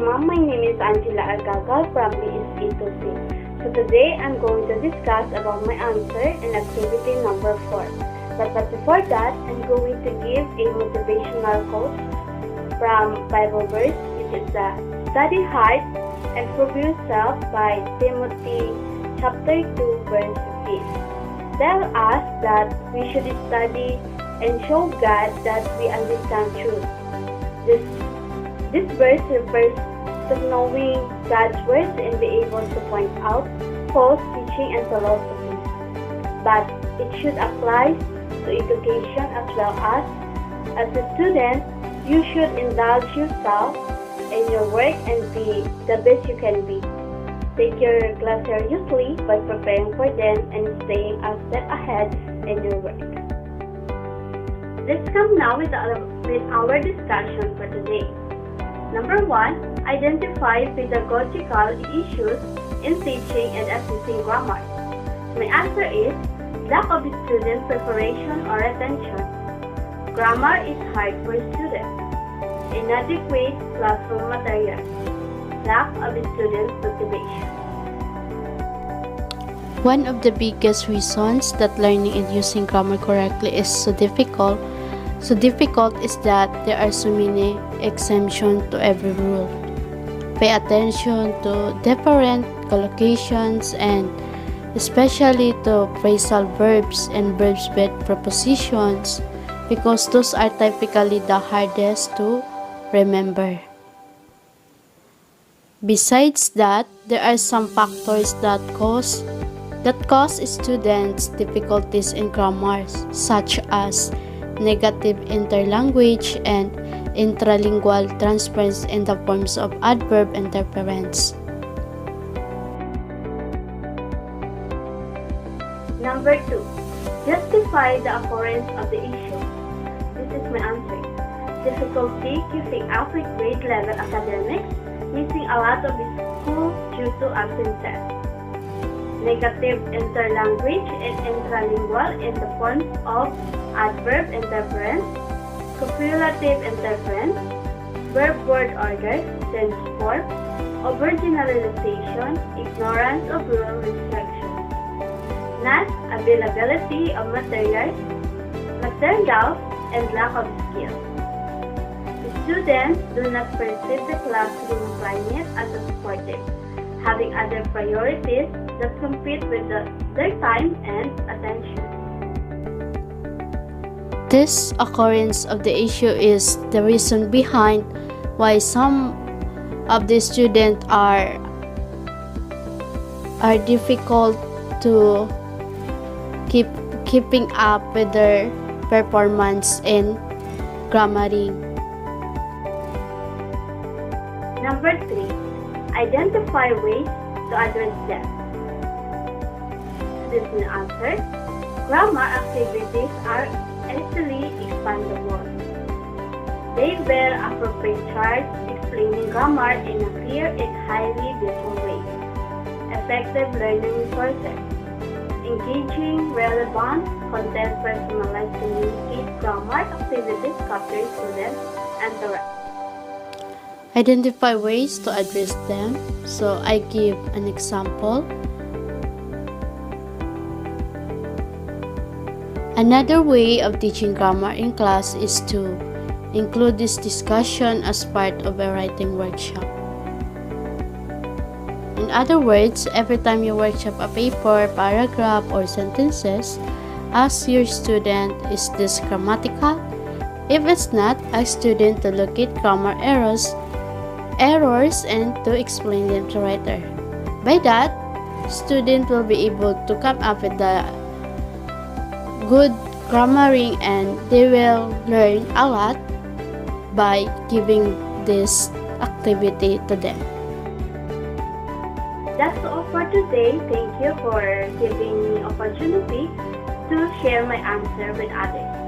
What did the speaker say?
mom, my name is Angela Argagal from PSE 2C. So today I'm going to discuss about my answer in activity number 4. But before that, I'm going to give a motivational quote from Bible verse, which is the Study Hard and Prove Yourself by Timothy chapter 2 verse 15. Tell us that we should study and show God that we understand truth. This verse refers to knowing God's words and be able to point out false teaching and philosophy. But it should apply to education as well as a student, you should indulge yourself in your work and be the best you can be. Take your class seriously by preparing for them and staying a step ahead in your work. Let's come now with our discussion for today. Number 1, identify pedagogical issues in teaching and assessing grammar. My answer is lack of student preparation or attention. Grammar is hard for students. Inadequate classroom materials. Lack of student motivation. One of the biggest reasons that learning and using grammar correctly is so difficult is that there are so many exemptions to every rule. Pay attention to different collocations and especially to phrasal verbs and verbs with prepositions because those are typically the hardest to remember. Besides that, there are some factors that cause students difficulties in grammar, such as negative interlanguage and intralingual transference in the forms of adverb interference. Number 2, justify the occurrence of the issue. This is my answer. Difficulty keeping up with grade level academics, missing a lot of school due to absences. Negative interlanguage and intralingual in the forms of adverb interference, copulative interference, verb-word order, tense form, overgeneralization, ignorance of rule restrictions, not availability of materials, and lack of skills. Students do not perceive the classroom climate as supportive, having other priorities that compete with their time and attention. This occurrence of the issue is the reason behind why some of the students are difficult to keeping up with their performance in grammaring. Number 3, identify ways to address them. This is the answer. Grammar activities are easily expandable. They bear appropriate charts explaining grammar in a clear and highly visual way. Effective learning resources. Engaging, relevant, content personalized communicate grammar activities capture students and the rest. Identify ways to address them. So I give an example. Another way of teaching grammar in class is to include this discussion as part of a writing workshop. In other words, every time you workshop a paper, paragraph, or sentences, ask your student, is this grammatical? If it's not, ask student to locate grammar errors and to explain them to writer. By that, student will be able to come up with the good grammaring and they will learn a lot by giving this activity to them. That's all for today. Thank you for giving me opportunity to share my answer with others.